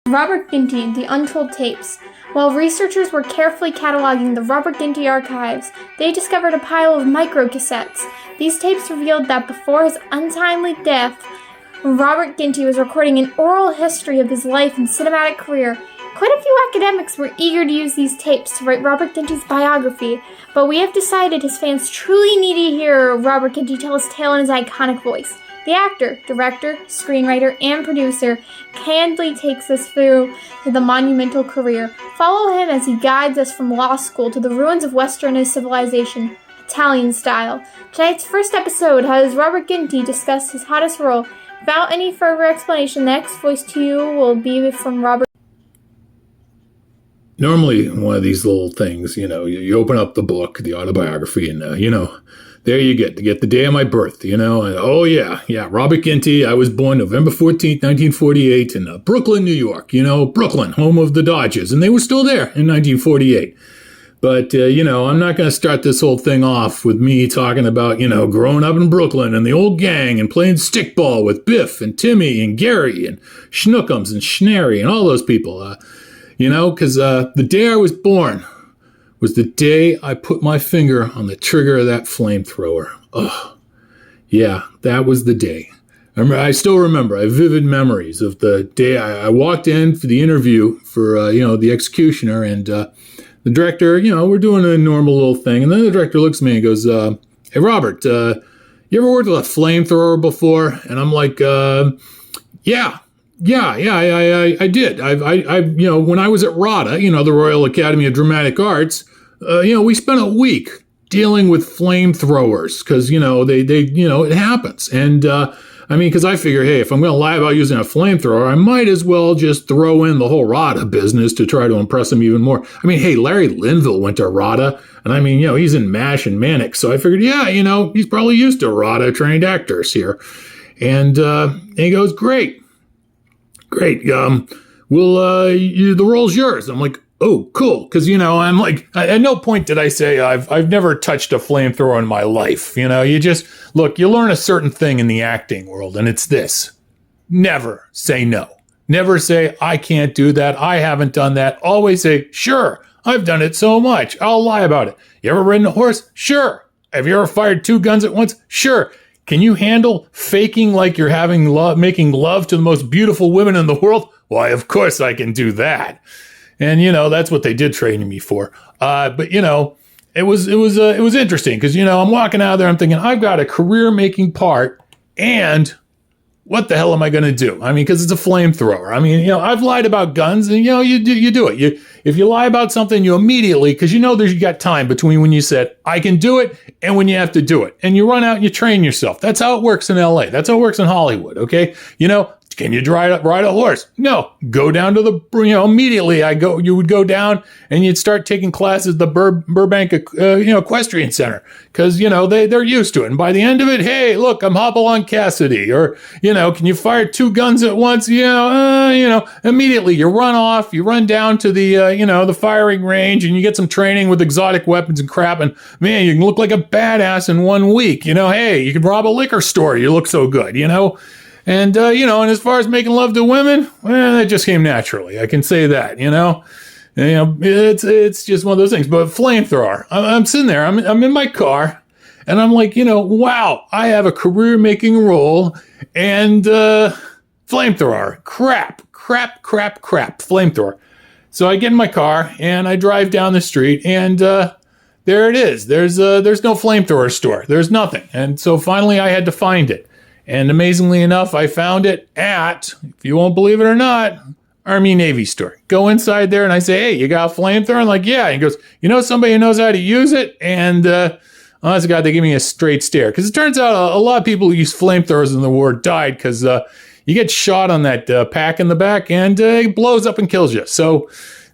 Robert Ginty, The Untold Tapes. While researchers were carefully cataloging the Robert Ginty Archives, they discovered a pile of microcassettes. These tapes revealed that before his untimely death, Robert Ginty was recording an oral history of his life and cinematic career. Quite a few academics were eager to use these tapes to write Robert Ginty's biography, but we have decided his fans truly need to hear Robert Ginty tell his tale in his iconic voice. The actor, director, screenwriter, and producer candidly takes us through the monumental career. Follow him as he guides us from law school to the ruins of Westernized civilization, Italian style. Tonight's first episode has Robert Ginty discuss his hottest role. Without any further explanation, the next voice to you will be from Robert. Normally, one of these little things, you open up the book, the autobiography, and, there you get the day of my birth, and, Robert Ginty. I was born November 14th, 1948 in Brooklyn, New York, Brooklyn, home of the Dodgers, and they were still there in 1948. But, I'm not going to start this whole thing off with me talking about, growing up in Brooklyn and the old gang and playing stickball with Biff and Timmy and Gary and Schnookums and Schnary and all those people, because the day I was born was the day I put my finger on the trigger of that flamethrower. Oh, yeah, that was the day. I still remember. I have vivid memories of the day I walked in for the interview for, the executioner, and the director, we're doing a normal little thing, and then the director looks at me and goes, hey, Robert, you ever worked with a flamethrower before? And I'm like, yeah, I did. I've when I was at RADA, the Royal Academy of Dramatic Arts, we spent a week dealing with flamethrowers because, it happens. And, because I figure, hey, if I'm going to lie about using a flamethrower, I might as well just throw in the whole RADA business to try to impress them even more. hey, Larry Linville went to RADA, and he's in MASH and Manic. So I figured, he's probably used to RADA trained actors here. And he goes, great. The role's yours. I'm like, oh, cool. Because, I'm like, at no point did I say I've never touched a flamethrower in my life. You just, look, you learn a certain thing in the acting world, and it's this. Never say no. Never say, I can't do that. I haven't done that. Always say, sure, I've done it so much. I'll lie about it. You ever ridden a horse? Sure. Have you ever fired 2 guns at once? Sure. Can you handle faking like you're making love to the most beautiful women in the world? Why, of course I can do that. And, that's what they did train me for. But it was interesting because, I'm walking out of there, I'm thinking, I've got a career-making part, and what the hell am I going to do? Because it's a flamethrower. I've lied about guns, and, you do it. If you lie about something, you immediately, because you got time between when you said, I can do it, and when you have to do it. And you run out and you train yourself. That's how it works in LA. That's how it works in Hollywood, okay? Can you ride a horse? No. Go down to immediately you would go down and you'd start taking classes at the Burbank, Equestrian Center. Cause, they're used to it. And by the end of it, hey, look, I'm Hopalong Cassidy. Or, can you fire 2 guns at once? Immediately you run off, you run down to the firing range and you get some training with exotic weapons and crap. And man, you can look like a badass in 1 week. Hey, you can rob a liquor store. You look so good, And, and as far as making love to women, well, that just came naturally. I can say that, it's just one of those things. But flamethrower, I'm sitting there, I'm in my car, and I'm like, wow, I have a career-making role, and flamethrower, crap, flamethrower. So I get in my car, and I drive down the street, and there it is. There's no flamethrower store. There's nothing. And so finally I had to find it. And amazingly enough, I found it at, if you won't believe it or not, Army-Navy store. Go inside there and I say, hey, you got a flamethrower? I'm like, yeah. And he goes, somebody who knows how to use it? And honest to God, they give me a straight stare. Because it turns out a lot of people who use flamethrowers in the war died because you get shot on that pack in the back and it blows up and kills you. So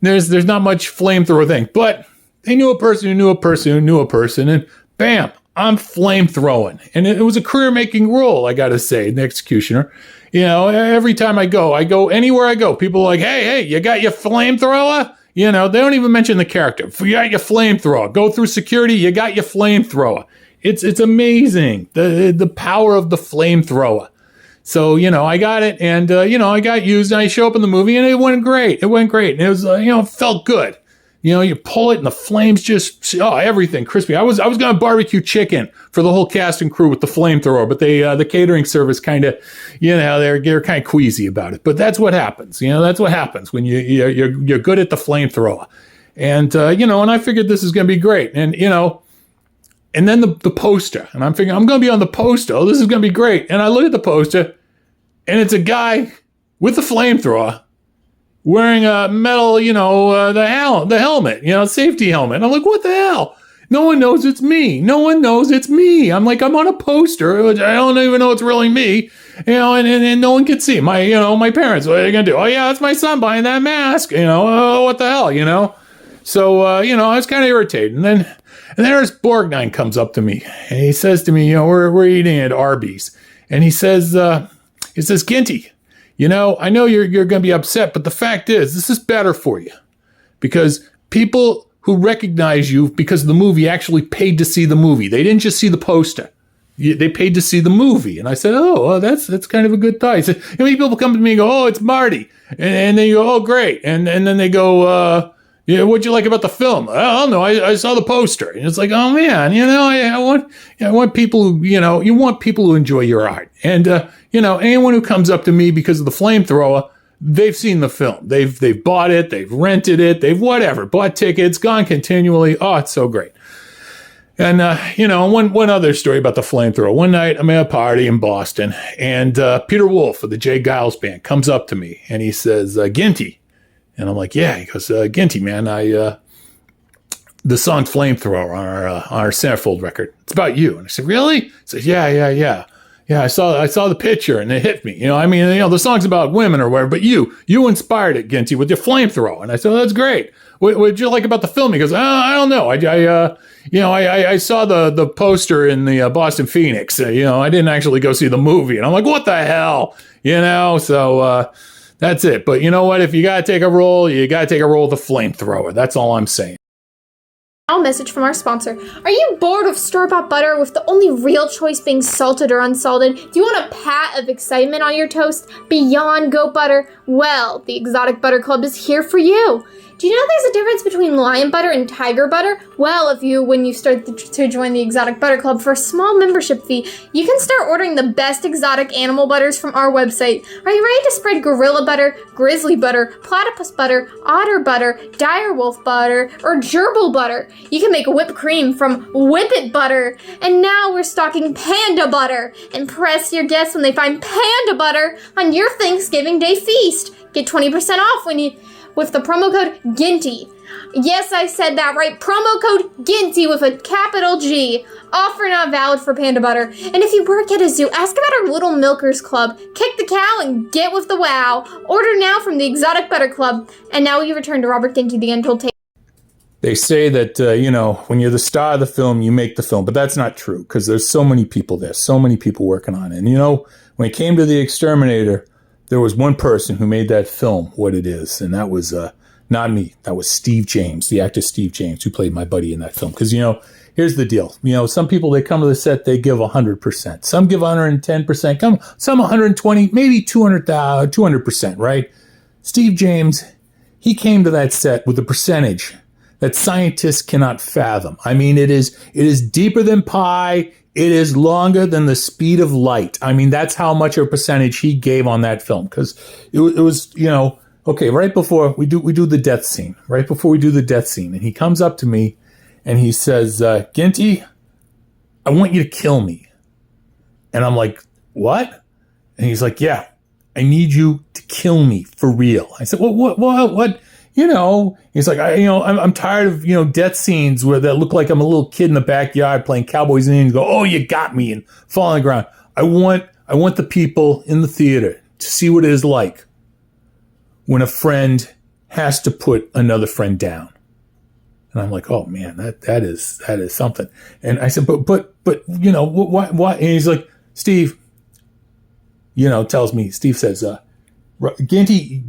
there's not much flamethrower thing. But they knew a person who knew a person who knew a person. And bam. I'm flamethrowing. And it was a career-making role, I got to say, the executioner. Every time I go anywhere I go, people are like, hey, you got your flamethrower? They don't even mention the character. You got your flamethrower. Go through security, you got your flamethrower. It's amazing, the power of the flamethrower. So, I got it, and, I got used, and I show up in the movie, and it went great. It went great, and it was, it felt good. You pull it, and the flames just, everything crispy. I was going to barbecue chicken for the whole cast and crew with the flamethrower, but the catering service kind of, they're kind of queasy about it. But that's what happens. That's what happens when you're good at the flamethrower. And, and I figured this is going to be great. And, and then the poster, and I'm thinking, I'm going to be on the poster. Oh, this is going to be great. And I look at the poster, and it's a guy with a flamethrower wearing a metal, the helmet, safety helmet. And I'm like, what the hell? No one knows it's me. No one knows it's me. I'm like, I'm on a poster. I don't even know it's really me, and no one can see. My parents, what are they going to do? Oh, yeah, that's my son behind that mask. Oh, what the hell, So, I was kind of irritated. And then this Borgnine comes up to me, and he says to me, we're eating at Arby's. And he says, Ginty, I know you're going to be upset, but the fact is, this is better for you. Because people who recognize you because of the movie actually paid to see the movie. They didn't just see the poster. They paid to see the movie. And I said, well, that's kind of a good thought. He said, many people come to me and go, oh, it's Marty. And then you go, oh, great. And then they go, what'd you like about the film? I don't know. I saw the poster. And it's like, oh, man, I want people who, you want people who enjoy your art. And, anyone who comes up to me because of the flamethrower, they've seen the film. They've bought it. They've rented it. They've whatever, bought tickets, gone continually. Oh, it's so great. And, one other story about the flamethrower. One night I'm at a party in Boston, and Peter Wolf of the Jay Giles Band comes up to me, and he says, Ginty. And I'm like, yeah. He goes, Ginty, man, the song Flamethrower on our Centerfold record, it's about you. And I said, really? He says, yeah. Yeah, I saw the picture, and it hit me. The song's about women or whatever, but you inspired it, Ginty, with your flamethrower. And I said, that's great. What did you like about the film? He goes, I don't know. I saw the poster in the Boston Phoenix. I didn't actually go see the movie. And I'm like, what the hell? So that's it. But you know what? If you got to take a role, you got to take a role with a flamethrower. That's all I'm saying. Now a message from our sponsor. Are you bored of store-bought butter with the only real choice being salted or unsalted? Do you want a pat of excitement on your toast beyond goat butter? Well, the Exotic Butter Club is here for you. Do you know there's a difference between lion butter and tiger butter? Well, when you start to join the Exotic Butter Club for a small membership fee, you can start ordering the best exotic animal butters from our website. Are you ready to spread gorilla butter, grizzly butter, platypus butter, otter butter, direwolf butter, or gerbil butter? You can make whipped cream from Whippet butter. And now we're stocking panda butter. Impress your guests when they find panda butter on your Thanksgiving Day feast. Get 20% off with the promo code GINTY. Yes, I said that right. Promo code GINTY with a capital G. Offer not valid for panda butter. And if you work at a zoo, ask about our Little Milkers Club. Kick the cow and get with the wow. Order now from the Exotic Butter Club. And now we return to Robert Ginty, the Untold Tape. They say that, when you're the star of the film, you make the film. But that's not true, because there's so many people there, so many people working on it. And, when it came to The Exterminator, there was one person who made that film what it is, and that was not me. That was Steve James, the actor Steve James, who played my buddy in that film. Because, here's the deal. Some people, they come to the set, they give 100%. Some give 110%, some 120, maybe 200%, right? Steve James, he came to that set with a percentage that scientists cannot fathom. I mean, it is deeper than pi. It is longer than the speed of light. I mean, that's how much of a percentage he gave on that film. Because it was, okay, right before we do the death scene, and he comes up to me and he says, Ginty, I want you to kill me. And I'm like, what? And he's like, yeah, I need you to kill me for real. I said, what? He's like, I'm tired of, death scenes that look like I'm a little kid in the backyard playing cowboys and Indians. Go, oh, you got me, and fall on the ground. I want the people in the theater to see what it is like when a friend has to put another friend down. And I'm like, oh man, that is something. And I said, but what? And he's like, Steve, tells me, Steve says, Ginty,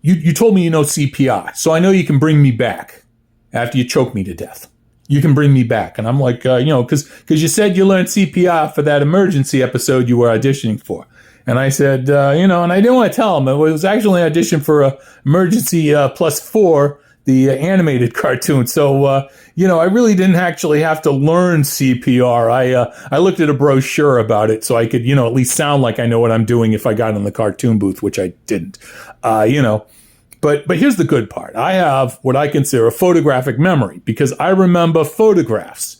You told me you know CPR, so I know you can bring me back after you choke me to death. you can bring me back. And I'm like, because you said you learned CPR for that emergency episode you were auditioning for. And I said, and I didn't want to tell him. It was actually an audition for Emergency +4, the animated cartoon. So, I really didn't actually have to learn CPR. I looked at a brochure about it so I could, at least sound like I know what I'm doing if I got in the cartoon booth, which I didn't, But here's the good part. I have what I consider a photographic memory because I remember photographs.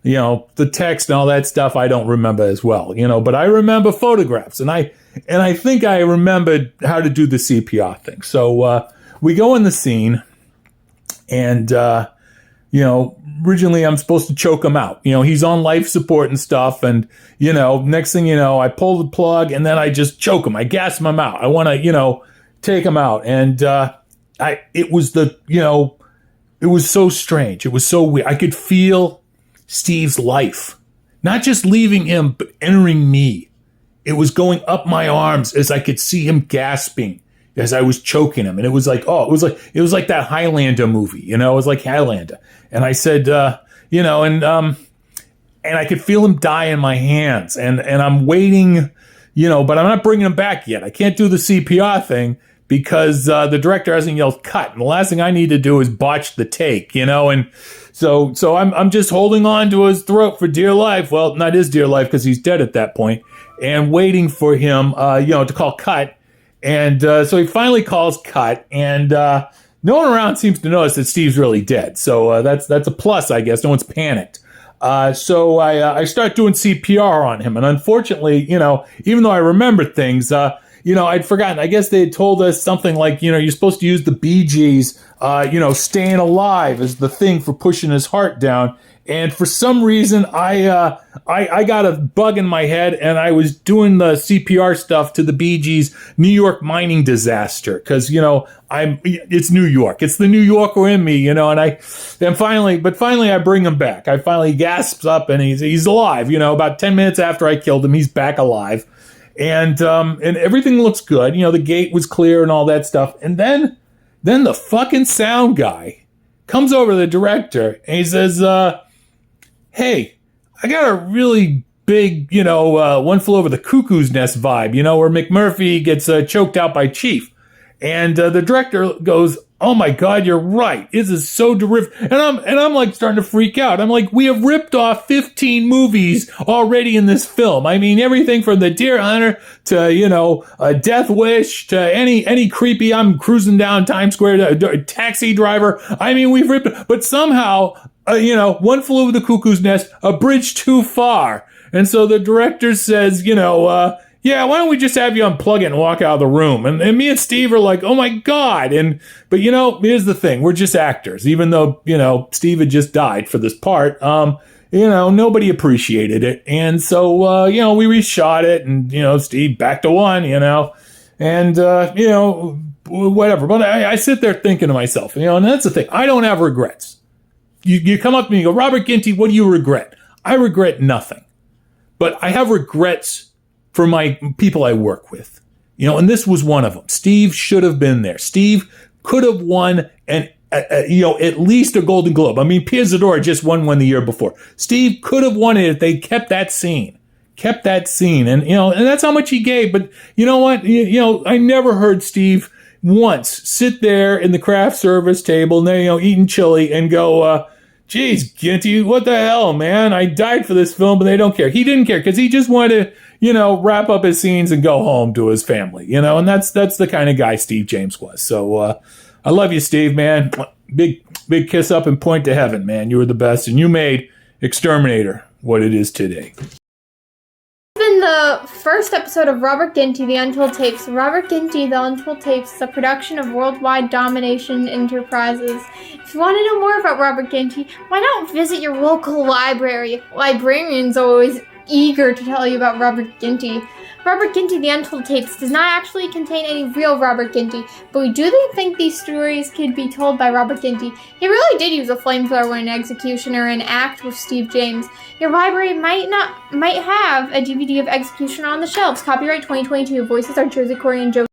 The text and all that stuff I don't remember as well, but I remember photographs and I think I remembered how to do the CPR thing. So we go in the scene and, originally I'm supposed to choke him out. He's on life support and stuff. And, next thing you know, I pull the plug and then I just choke him. I gas him out. I want to, take him out. And it was so strange. It was so weird. I could feel Steve's life, not just leaving him, but entering me. It was going up my arms as I could see him gasping as I was choking him. And it was like that Highlander movie, it was like Highlander. And I said, and I could feel him die in my hands and I'm waiting, but I'm not bringing him back yet. I can't do the CPR thing because the director hasn't yelled cut. And the last thing I need to do is botch the take, and so I'm just holding on to his throat for dear life. Well, not his dear life because he's dead at that point, and waiting for him, to call cut. And so he finally calls cut, and no one around seems to notice that Steve's really dead. So that's a plus, I guess. No one's panicked. So I start doing CPR on him, and unfortunately, even though I remember things, I'd forgotten. I guess they had told us something like, you're supposed to use the Bee Gees, staying alive as the thing for pushing his heart down. And for some reason, I got a bug in my head, and I was doing the CPR stuff to the Bee Gees' New York mining disaster because it's New York, it's the New Yorker in me, and finally I bring him back. I finally gasps up, and he's alive. About 10 minutes after I killed him, he's back alive, and everything looks good. The gate was clear and all that stuff, and then the fucking sound guy comes over to the director and he says, hey, I got a really big, One Flew Over the Cuckoo's Nest vibe, where McMurphy gets choked out by Chief. And the director goes, oh my God, you're right. This is so derivative. And I'm like starting to freak out. I'm like, we have ripped off 15 movies already in this film. I mean, everything from The Deer Hunter to, a Death Wish to any creepy, I'm cruising down Times Square, Taxi Driver. I mean, we've ripped it, but somehow, One Flew Over the Cuckoo's Nest, a bridge too far. And so the director says, yeah, why don't we just have you unplug it and walk out of the room? And me and Steve are like, oh my God. But here's the thing. We're just actors. Even though, Steve had just died for this part, nobody appreciated it. And so, we reshot it and, Steve back to one, and, whatever. But I sit there thinking to myself, and that's the thing. I don't have regrets. You come up to me and you go, Robert Ginty, what do you regret? I regret nothing. But I have regrets for my people I work with, and this was one of them. Steve should have been there. Steve could have won at least a Golden Globe. I mean, Pia Zadora just won one the year before. Steve could have won it if they kept that scene, and and that's how much he gave. But you know what? I never heard Steve once sit there in the craft service table, eating chili, and go, geez, Ginty, what the hell, man? I died for this film, but they don't care. He didn't care because he just wanted to, wrap up his scenes and go home to his family, and that's the kind of guy Steve James was. So I love you, Steve, man. Big kiss up and point to heaven, man. You were the best, and you made Exterminator what it is today. Been the first episode of Robert Ginty, The Untold Tapes. Robert Ginty, The Untold Tapes is a production of Worldwide Domination Enterprises. If you want to know more about Robert Ginty, why not visit your local library? Librarians are always eager to tell you about Robert Ginty. Robert Ginty, The Untold Tapes does not actually contain any real Robert Ginty, but we do think these stories could be told by Robert Ginty. He really did use a flamethrower in Executioner and act with Steve James. Your library might have a DVD of Executioner on the shelves. Copyright 2022. Voices are Josie, Corey, and Josie.